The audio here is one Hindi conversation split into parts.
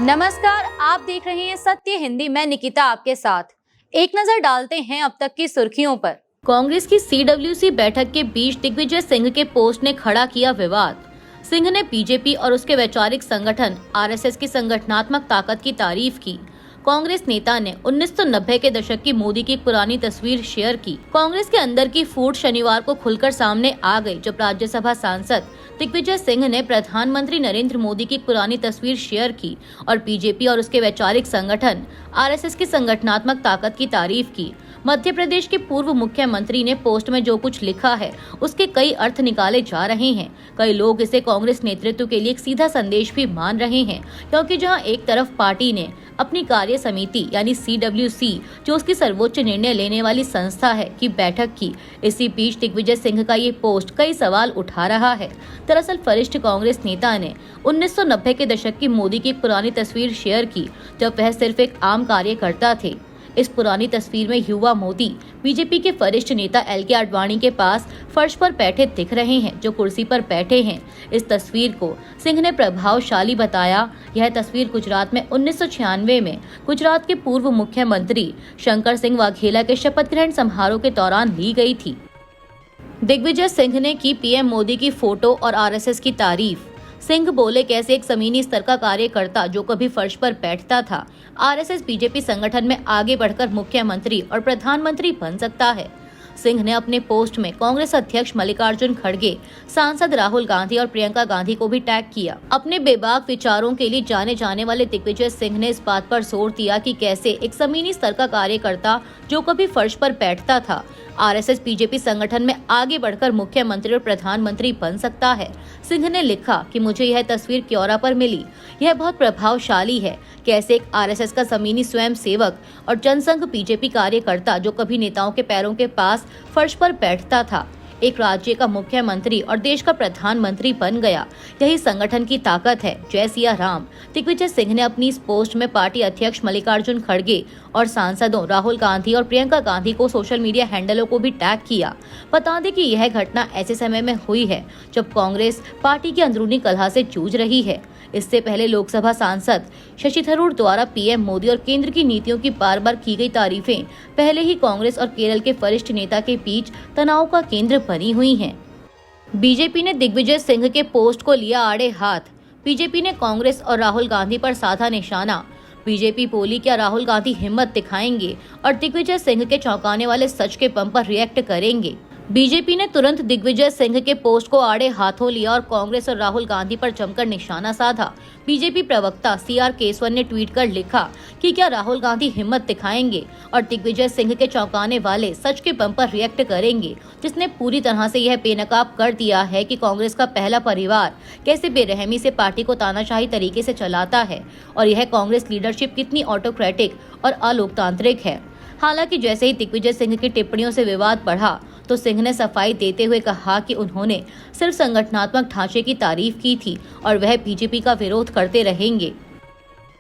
नमस्कार, आप देख रहे हैं सत्य हिंदी। मैं निकिता आपके साथ। एक नजर डालते हैं अब तक की सुर्खियों पर। कांग्रेस की CWC बैठक के बीच दिग्विजय सिंह के पोस्ट ने खड़ा किया विवाद। सिंह ने बीजेपी और उसके वैचारिक संगठन RSS की संगठनात्मक ताकत की तारीफ की। कांग्रेस नेता ने 1990 के दशक की मोदी की एक पुरानी तस्वीर शेयर की। कांग्रेस के अंदर की फूट शनिवार को खुलकर सामने आ गई, जब राज्यसभा सांसद दिग्विजय सिंह ने प्रधानमंत्री नरेंद्र मोदी की एक पुरानी तस्वीर शेयर की और बीजेपी और उसके वैचारिक संगठन RSS की संगठनात्मक ताकत की तारीफ की। मध्य प्रदेश के पूर्व मुख्यमंत्री ने पोस्ट में जो कुछ लिखा है उसके कई अर्थ निकाले जा रहे हैं। कई लोग इसे कांग्रेस नेतृत्व के लिए एक सीधा संदेश भी मान रहे हैं, क्योंकि जहां एक तरफ पार्टी ने अपनी कार्य समिति यानी CWC, जो उसकी सर्वोच्च निर्णय लेने वाली संस्था है, की बैठक की, इसी बीच दिग्विजय सिंह का ये पोस्ट कई सवाल उठा रहा है। दरअसल वरिष्ठ कांग्रेस नेता ने 1990 के दशक की मोदी की एक पुरानी तस्वीर शेयर की, जब वह सिर्फ एक आम कार्यकर्ता थे। इस पुरानी तस्वीर में युवा मोदी बीजेपी के वरिष्ठ नेता LK आडवाणी के पास फर्श पर बैठे दिख रहे हैं, जो कुर्सी पर बैठे हैं। इस तस्वीर को सिंह ने प्रभावशाली बताया। यह तस्वीर गुजरात में 1996 में गुजरात के पूर्व मुख्यमंत्री शंकर सिंह वाघेला के शपथ ग्रहण समारोह के दौरान ली गई थी। दिग्विजय सिंह ने की PM मोदी की फोटो और RSS की तारीफ। सिंह बोले, कैसे एक जमीनी स्तर का कार्यकर्ता जो कभी फर्श पर बैठता था, RSS बीजेपी संगठन में आगे बढ़कर मुख्यमंत्री और प्रधानमंत्री बन सकता है। सिंह ने अपने पोस्ट में कांग्रेस अध्यक्ष मल्लिकार्जुन खड़गे, सांसद राहुल गांधी और प्रियंका गांधी को भी टैग किया। अपने बेबाक विचारों के लिए जाने जाने वाले दिग्विजय सिंह ने इस बात पर जोर दिया कि कैसे एक जमीनी स्तर का कार्यकर्ता जो कभी फर्श पर बैठता था, RSS बीजेपी संगठन में आगे बढ़कर मुख्यमंत्री और प्रधानमंत्री बन सकता है। सिंह ने लिखा कि मुझे यह तस्वीर क्योरा पर मिली। यह बहुत प्रभावशाली है। कैसे एक RSS का जमीनी स्वयं सेवक और जनसंघ बीजेपी कार्यकर्ता जो कभी नेताओं के पैरों के पास फर्श पर बैठता था, एक राज्य का मुख्यमंत्री और देश का प्रधानमंत्री बन गया। यही संगठन की ताकत है। जय सिया राम। दिग्विजय सिंह ने अपनी इस पोस्ट में पार्टी अध्यक्ष मल्लिकार्जुन खड़गे और सांसदों राहुल गांधी और प्रियंका गांधी को सोशल मीडिया हैंडलों को भी टैग किया। बता दें कि यह घटना ऐसे समय में हुई है जब कांग्रेस पार्टी की अंदरूनी कलह से जूझ रही है। इससे पहले लोकसभा सांसद शशि थरूर द्वारा PM मोदी और केंद्र की नीतियों की बार बार की गई तारीफें पहले ही कांग्रेस और केरल के वरिष्ठ नेता के बीच तनाव का केंद्र बनी हुई हैं। बीजेपी ने दिग्विजय सिंह के पोस्ट को लिया आड़े हाथ। बीजेपी ने कांग्रेस और राहुल गांधी पर साधा निशाना। बीजेपी बोली, क्या राहुल गांधी हिम्मत दिखाएंगे और दिग्विजय सिंह के चौंकाने वाले सच के बम पर रिएक्ट करेंगे। बीजेपी ने तुरंत दिग्विजय सिंह के पोस्ट को आड़े हाथों लिया और कांग्रेस और राहुल गांधी पर जमकर निशाना साधा। बीजेपी प्रवक्ता CR केसवन ने ट्वीट कर लिखा कि क्या राहुल गांधी हिम्मत दिखाएंगे और दिग्विजय सिंह के चौंकाने वाले सच के बम पर रिएक्ट करेंगे, जिसने पूरी तरह से यह बेनकाब कर दिया है कि कांग्रेस का पहला परिवार कैसे बेरहमी से पार्टी को तानाशाही तरीके से चलाता है और यह कांग्रेस लीडरशिप कितनी ऑटोक्रेटिक और अलोकतांत्रिक है। हालांकि जैसे ही दिग्विजय सिंह की टिप्पणियों से विवाद बढ़ा, तो सिंह ने सफाई देते हुए कहा कि उन्होंने सिर्फ संगठनात्मक ढांचे की तारीफ की थी और वह बीजेपी का विरोध करते रहेंगे।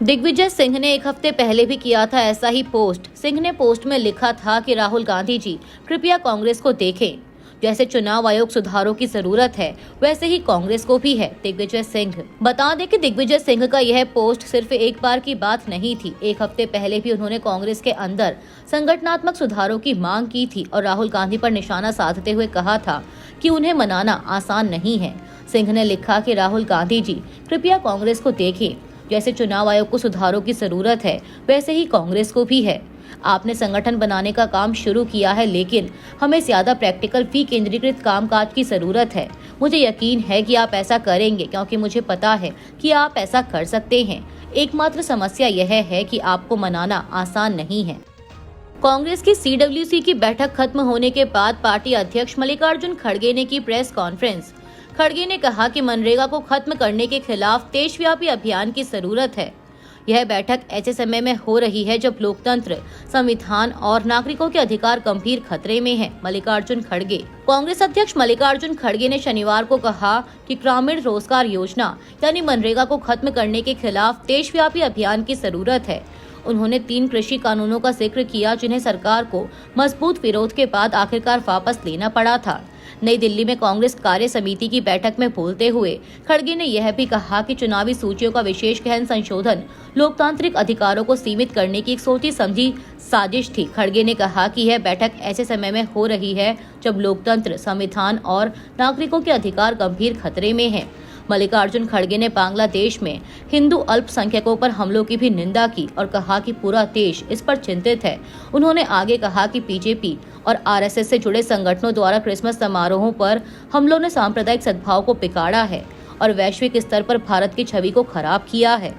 दिग्विजय सिंह ने एक हफ्ते पहले भी किया था ऐसा ही पोस्ट। सिंह ने पोस्ट में लिखा था कि राहुल गांधी जी कृपया कांग्रेस को देखें। जैसे चुनाव आयोग सुधारों की जरूरत है, वैसे ही कांग्रेस को भी है। दिग्विजय सिंह। बता दें कि दिग्विजय सिंह का यह पोस्ट सिर्फ एक बार की बात नहीं थी। एक हफ्ते पहले भी उन्होंने कांग्रेस के अंदर संगठनात्मक सुधारों की मांग की थी और राहुल गांधी पर निशाना साधते हुए कहा था कि उन्हें मनाना आसान नहीं है। सिंह ने लिखा कि राहुल गांधी जी कृपया कांग्रेस को देखें। जैसे चुनाव आयोग को सुधारों की जरूरत है, वैसे ही कांग्रेस को भी है। आपने संगठन बनाने का काम शुरू किया है, लेकिन हमें ज्यादा प्रैक्टिकल विकेंद्रीकृत कामकाज की जरूरत है। मुझे यकीन है कि आप ऐसा करेंगे, क्योंकि मुझे पता है कि आप ऐसा कर सकते हैं। एकमात्र समस्या यह है कि आपको मनाना आसान नहीं है। कांग्रेस की CWC की बैठक खत्म होने के बाद पार्टी अध्यक्ष मल्लिकार्जुन खड़गे ने की प्रेस कॉन्फ्रेंस। खड़गे ने कहा कि मनरेगा को खत्म करने के खिलाफ देशव्यापी अभियान की जरूरत है। यह बैठक ऐसे समय में हो रही है जब लोकतंत्र, संविधान और नागरिकों के अधिकार गंभीर खतरे में हैं। मल्लिकार्जुन खड़गे। कांग्रेस अध्यक्ष मल्लिकार्जुन खड़गे ने शनिवार को कहा कि ग्रामीण रोजगार योजना यानी मनरेगा को खत्म करने के खिलाफ देशव्यापी अभियान की जरूरत है। उन्होंने 3 कृषि कानूनों का जिक्र किया, जिन्हें सरकार को मजबूत विरोध के बाद आखिरकार वापस लेना पड़ा था। नई दिल्ली में कांग्रेस कार्य समिति की बैठक में बोलते हुए खड़गे ने यह भी कहा कि चुनावी सूचियों का विशेष गहन संशोधन लोकतांत्रिक अधिकारों को सीमित करने की एक सोची समझी साजिश थी। खड़गे ने कहा कि यह बैठक ऐसे समय में हो रही है जब लोकतंत्र, संविधान और नागरिकों के अधिकार गंभीर खतरे में हैं। मल्लिकार्जुन खड़गे ने बांग्लादेश में हिंदू अल्पसंख्यकों पर हमलों की भी निंदा की और कहा कि पूरा देश इस पर चिंतित है। उन्होंने आगे कहा कि बीजेपी और आरएसएस से जुड़े संगठनों द्वारा क्रिसमस समारोहों पर हमलों ने सांप्रदायिक सद्भाव को बिगाड़ा है और वैश्विक स्तर पर भारत की छवि को खराब किया है।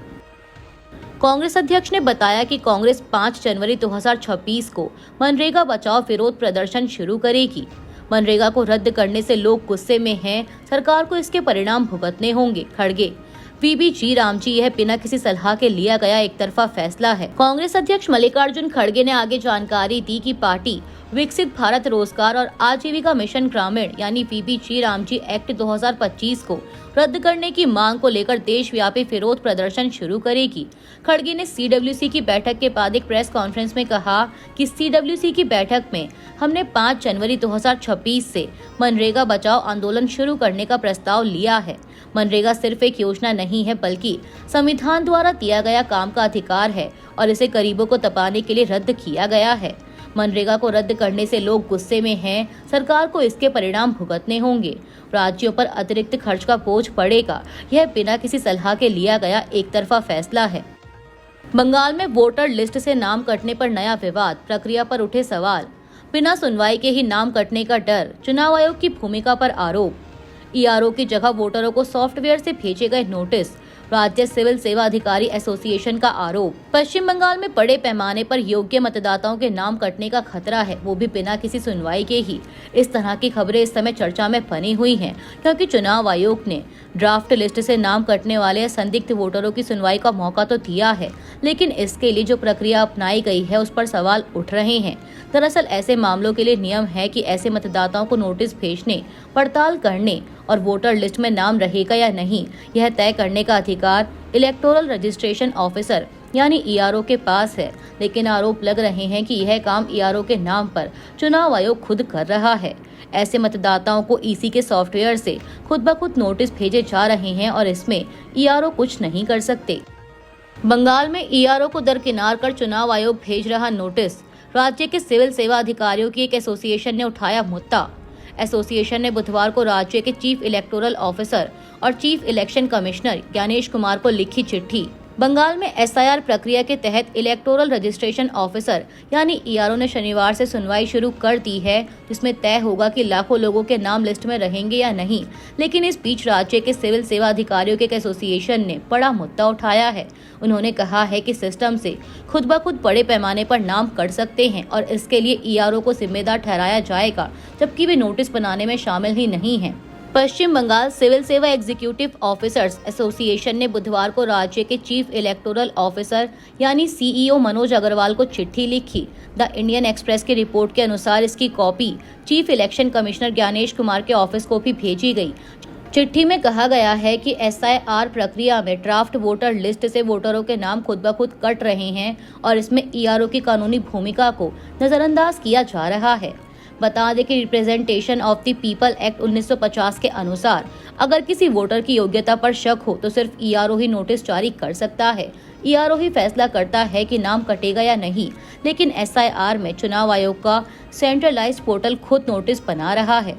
कांग्रेस अध्यक्ष ने बताया कि कांग्रेस 5 जनवरी 2026 को मनरेगा बचाओ विरोध प्रदर्शन शुरू करेगी। मनरेगा को रद्द करने से लोग गुस्से में हैं, सरकार को इसके परिणाम भुगतने होंगे। खड़गे वीबी रामजी, यह बिना किसी सलाह के लिया गया एक तरफा फैसला है। कांग्रेस अध्यक्ष मल्लिकार्जुन खड़गे ने आगे जानकारी दी कि पार्टी विकसित भारत रोजगार और आजीविका मिशन ग्रामीण यानी वीबी रामजी एक्ट 2025 को रद्द करने की मांग को लेकर देशव्यापी विरोध प्रदर्शन शुरू करेगी। खड़गे ने सीडब्ल्यूसी की बैठक के बाद एक प्रेस कॉन्फ्रेंस में कहा कि सीडब्ल्यूसी की बैठक में हमने 5 जनवरी 2026 से मनरेगा बचाओ आंदोलन शुरू करने का प्रस्ताव लिया है। मनरेगा सिर्फ एक योजना नहीं है बल्कि संविधान द्वारा दिया गया काम का अधिकार है और इसे गरीबों को तपाने के लिए रद्द किया गया है। मनरेगा को रद्द करने से लोग गुस्से में हैं, सरकार को इसके परिणाम भुगतने होंगे, राज्यों पर अतिरिक्त खर्च का बोझ पड़ेगा। यह बिना किसी सलाह के लिया गया एक तरफा फैसला है। बंगाल में वोटर लिस्ट से नाम कटने पर नया विवाद, प्रक्रिया पर उठे सवाल, बिना सुनवाई के ही नाम कटने का डर, चुनाव आयोग की भूमिका पर आरोप, ईआरओ की जगह वोटरों को सॉफ्टवेयर से भेजे गए नोटिस, राज्य सिविल सेवा अधिकारी एसोसिएशन का आरोप। पश्चिम बंगाल में बड़े पैमाने पर योग्य मतदाताओं के नाम कटने का खतरा है, वो भी बिना किसी सुनवाई के ही। इस तरह की खबरें इस समय चर्चा में बनी हुई हैं क्योंकि चुनाव आयोग ने ड्राफ्ट लिस्ट से नाम कटने वाले संदिग्ध वोटरों की सुनवाई का मौका तो दिया है, लेकिन इसके लिए जो प्रक्रिया अपनाई गई है उस पर सवाल उठ रहे हैं। दरअसल ऐसे मामलों के लिए नियम है कि ऐसे मतदाताओं को नोटिस भेजने, पड़ताल करने और वोटर लिस्ट में नाम रहेगा या नहीं, यह तय करने का अधिकार इलेक्टोरल रजिस्ट्रेशन ऑफिसर यानी ईआरओ के पास है। लेकिन आरोप लग रहे हैं कि यह काम ईआरओ के नाम पर चुनाव आयोग खुद कर रहा है। ऐसे मतदाताओं को ईसी के सॉफ्टवेयर से खुद ब खुद नोटिस भेजे जा रहे हैं और इसमें ईआरओ कुछ नहीं कर सकते। बंगाल में ईआरओ को दरकिनार कर चुनाव आयोग भेज रहा नोटिस, राज्य के सिविल सेवा अधिकारियों की एक एसोसिएशन ने उठाया मुद्दा। एसोसिएशन ने बुधवार को राज्य के चीफ इलेक्टोरल ऑफिसर और chief election commissioner Gyanesh Kumar को लिखी चिट्ठी। बंगाल में एसआईआर प्रक्रिया के तहत इलेक्टोरल रजिस्ट्रेशन ऑफिसर यानी ईआरओ ने शनिवार से सुनवाई शुरू कर दी है, जिसमें तय होगा कि लाखों लोगों के नाम लिस्ट में रहेंगे या नहीं। लेकिन इस बीच राज्य के सिविल सेवा अधिकारियों के एक एसोसिएशन ने बड़ा मुद्दा उठाया है। उन्होंने कहा है कि सिस्टम से खुद ब खुद बड़े पैमाने पर नाम कट सकते हैं और इसके लिए ईआरओ को जिम्मेदार ठहराया जाएगा, जबकि वे नोटिस बनाने में शामिल ही नहीं है। पश्चिम बंगाल सिविल सेवा एग्जीक्यूटिव ऑफिसर्स एसोसिएशन ने बुधवार को राज्य के चीफ इलेक्टोरल ऑफिसर यानी सीईओ मनोज अग्रवाल को चिट्ठी लिखी। द इंडियन एक्सप्रेस की रिपोर्ट के अनुसार इसकी copy chief election commissioner Gyanesh Kumar के ऑफिस को भी भेजी गई। चिट्ठी में कहा गया है कि एसआईआर प्रक्रिया में ड्राफ्ट वोटर लिस्ट से वोटरों के नाम खुद ब खुद कट रहे हैं और इसमें ईआरओ की कानूनी भूमिका को नजरअंदाज किया जा रहा है। बता दें कि representation of the people act 1950 के अनुसार अगर किसी वोटर की योग्यता पर शक हो तो सिर्फ ईआरओ ही नोटिस जारी कर सकता है। ईआरओ ही फैसला करता है कि नाम कटेगा या नहीं, लेकिन एसआईआर में चुनाव आयोग का सेंट्रलाइज्ड पोर्टल खुद नोटिस बना रहा है।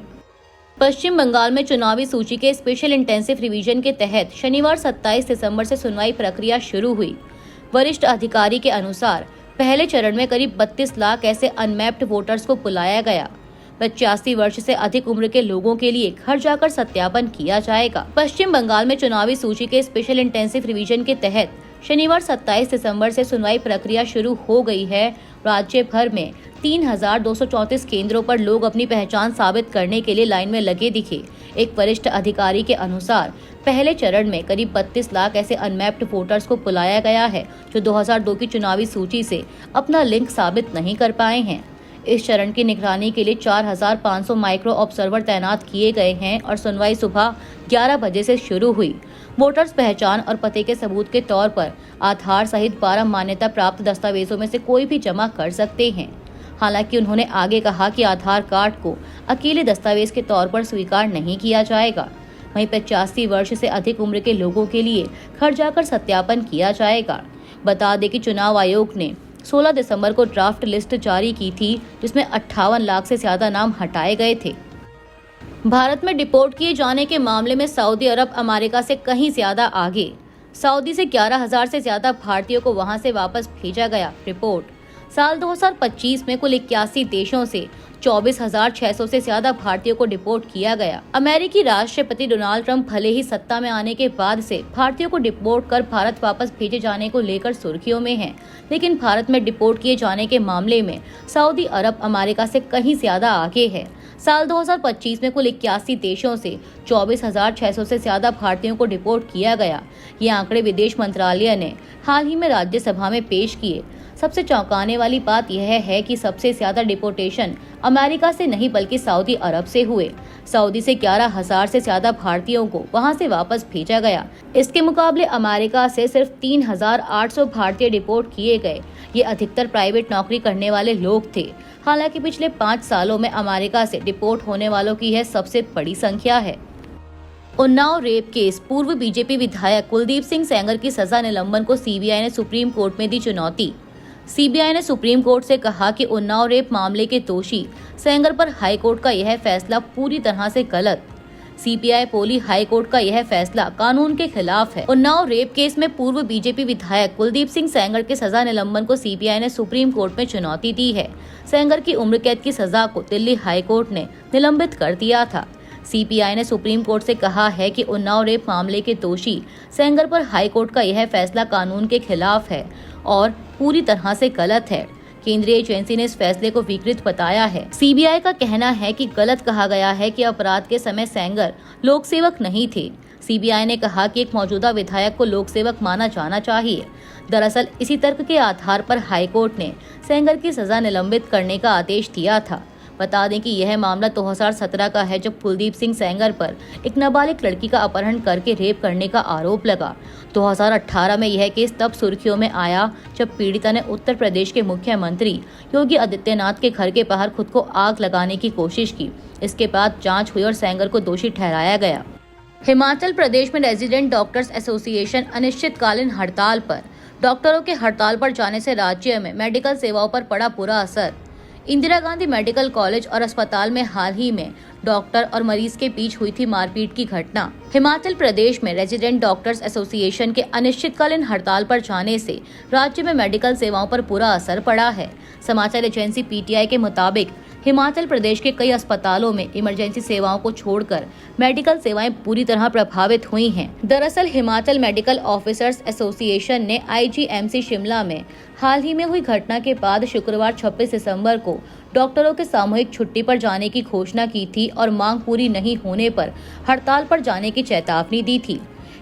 पश्चिम बंगाल में चुनावी सूची के स्पेशल इंटेंसिव रिवीजन के तहत शनिवार 27 दिसंबर से सुनवाई प्रक्रिया शुरू हुई। वरिष्ठ अधिकारी के अनुसार पहले चरण में करीब 32 लाख ऐसे अनमैप्ड वोटर्स को बुलाया गया। 85 वर्ष से अधिक उम्र के लोगों के लिए घर जाकर सत्यापन किया जाएगा। पश्चिम बंगाल में चुनावी सूची के स्पेशल इंटेंसिव रिवीजन के तहत शनिवार 27 दिसंबर से सुनवाई प्रक्रिया शुरू हो गई है। राज्य भर में 3,234 केंद्रों पर लोग अपनी पहचान साबित करने के लिए लाइन में लगे दिखे। एक वरिष्ठ अधिकारी के अनुसार पहले चरण में करीब 32 लाख ऐसे अनमैप्ड वोटर्स को बुलाया गया है जो 2002 की चुनावी सूची से अपना लिंक साबित नहीं कर पाए हैं। इस चरण की निगरानी के लिए 4,500 माइक्रो ऑब्जर्वर तैनात किए गए हैं और सुनवाई सुबह 11 बजे से शुरू हुई। वोटर्स पहचान और पते के सबूत के तौर पर आधार सहित 12 मान्यता प्राप्त दस्तावेजों में से कोई भी जमा कर सकते हैं। हालांकि उन्होंने आगे कहा कि आधार कार्ड को अकेले दस्तावेज के तौर पर स्वीकार नहीं किया जाएगा। वहीं 85 वर्ष से अधिक उम्र के लोगों के लिए घर जाकर सत्यापन किया जाएगा। बता दें कि चुनाव आयोग ने 16 दिसंबर को ड्राफ्ट लिस्ट जारी की थी, जिसमें 58 लाख से ज्यादा नाम हटाए गए थे। भारत में डिपोर्ट किए जाने के मामले में सऊदी अरब अमेरिका से कहीं ज्यादा आगे। सऊदी से 11,000 से ज्यादा भारतीयों को वहां से वापस भेजा गया। रिपोर्ट, साल 2025 में कुल 81 देशों से 24,600 से ज्यादा भारतीयों को डिपोर्ट किया गया। अमेरिकी राष्ट्रपति डोनाल्ड ट्रंप भले ही सत्ता में आने के बाद से भारतीयों को डिपोर्ट कर भारत वापस भेजे जाने को लेकर सुर्खियों में हैं, लेकिन भारत में डिपोर्ट किए जाने के मामले में सऊदी अरब अमेरिका से कहीं ज्यादा आगे है। साल 2025 में कुल 81 देशों से 24,600 से ज्यादा भारतीयों को डिपोर्ट किया गया। ये आंकड़े विदेश मंत्रालय ने हाल ही में राज्यसभा में पेश किए। सबसे चौंकाने वाली बात यह है कि सबसे ज्यादा डिपोर्टेशन अमेरिका से नहीं बल्कि सऊदी अरब से हुए। सऊदी से 11,000 से ज्यादा भारतीयों को वहां से वापस भेजा गया। इसके मुकाबले अमेरिका से सिर्फ 3,800 भारतीय डिपोर्ट किए गए। ये अधिकतर प्राइवेट नौकरी करने वाले लोग थे। हालांकि पिछले 5 सालों में अमेरिका से डिपोर्ट होने वालों की यह सबसे बड़ी संख्या है। उन्नाव रेप केस, पूर्व बीजेपी विधायक कुलदीप सिंह सेंगर की सजा निलंबन को सीबीआई ने सुप्रीम कोर्ट में दी चुनौती। सीबीआई ने सुप्रीम कोर्ट से कहा कि उन्नाव रेप मामले के दोषी सेंगर पर हाईकोर्ट का यह फैसला पूरी तरह से गलत। सीबीआई बोली, हाईकोर्ट का यह फैसला कानून के खिलाफ है। उन्नाव रेप केस में पूर्व बीजेपी विधायक कुलदीप सिंह सेंगर के सजा निलंबन को सीबीआई ने सुप्रीम कोर्ट में चुनौती दी है। सेंगर की उम्र कैद की सजा को दिल्ली हाईकोर्ट ने निलंबित कर दिया था। सीबीआई ने सुप्रीम कोर्ट से कहा है कि उन्नाव रेप मामले के दोषी सेंगर पर हाईकोर्ट का यह फैसला कानून के खिलाफ है और पूरी तरह से गलत है। केंद्रीय एजेंसी ने इस फैसले को विकृत बताया है। सीबीआई का कहना है कि गलत कहा गया है कि अपराध के समय सेंगर लोक सेवक नहीं थे। सीबीआई ने कहा कि एक मौजूदा विधायक को लोक सेवक माना जाना चाहिए। दरअसल इसी तर्क के आधार पर हाईकोर्ट ने सेंगर की सजा निलंबित करने का आदेश दिया था। बता दें कि यह मामला 2017 का है, जब कुलदीप सिंह सेंगर पर एक नाबालिग लड़की का अपहरण करके रेप करने का आरोप लगा। 2018 में यह केस तब सुर्खियों में आया जब पीड़िता ने उत्तर प्रदेश के मुख्यमंत्री योगी आदित्यनाथ के घर के बाहर खुद को आग लगाने की कोशिश की। इसके बाद जांच हुई और सेंगर को दोषी ठहराया गया। हिमाचल प्रदेश में रेजिडेंट डॉक्टर्स एसोसिएशन अनिश्चितकालीन हड़ताल पर। डॉक्टरों के हड़ताल पर जाने से राज्य में मेडिकल सेवाओं पर पड़ा बुरा असर। इंदिरा गांधी मेडिकल कॉलेज और अस्पताल में हाल ही में डॉक्टर और मरीज के बीच हुई थी मारपीट की घटना। हिमाचल प्रदेश में रेजिडेंट डॉक्टर्स एसोसिएशन के अनिश्चितकालीन हड़ताल पर जाने से राज्य में मेडिकल सेवाओं पर बुरा असर पड़ा है। समाचार एजेंसी पीटीआई के मुताबिक हिमाचल प्रदेश के कई अस्पतालों में इमरजेंसी सेवाओं को छोड़कर मेडिकल सेवाएं पूरी तरह प्रभावित हुई हैं। दरअसल हिमाचल मेडिकल ऑफिसर्स एसोसिएशन ने आईजीएमसी शिमला में हाल ही में हुई घटना के बाद शुक्रवार 26 दिसंबर को डॉक्टरों के सामूहिक छुट्टी पर जाने की घोषणा की थी और मांग पूरी नहीं होने पर हड़ताल पर जाने की चेतावनी दी थी।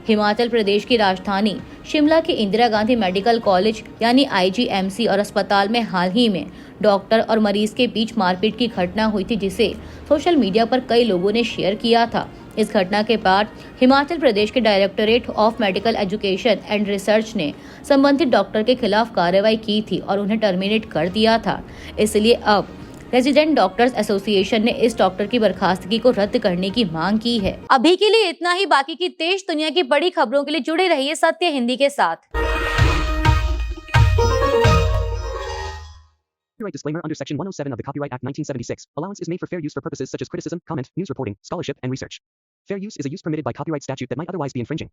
हिमाचल प्रदेश की राजधानी शिमला के इंदिरा गांधी मेडिकल कॉलेज यानी आईजीएमसी और अस्पताल में हाल ही में डॉक्टर और मरीज के बीच मारपीट की घटना हुई थी, जिसे सोशल मीडिया पर कई लोगों ने शेयर किया था। इस घटना के बाद हिमाचल प्रदेश के directorate of medical education and research ने संबंधित डॉक्टर के खिलाफ कार्रवाई की थी और उन्हें टर्मिनेट कर दिया था। इसलिए अब रेजिडेंट डॉक्टर्स एसोसिएशन ने इस डॉक्टर की बर्खास्तगी को रद्द करने की मांग की है। अभी के लिए इतना ही। बाकी की देश दुनिया की बड़ी खबरों के लिए जुड़े रहिए सत्य हिंदी के साथ। Copyright disclaimer under Section 107 of the Copyright Act 1976. Allowance is made for fair use for purposes such as criticism, comment, news reporting, scholarship, and research. Fair use is a use permitted by copyright statute that might otherwise be infringing.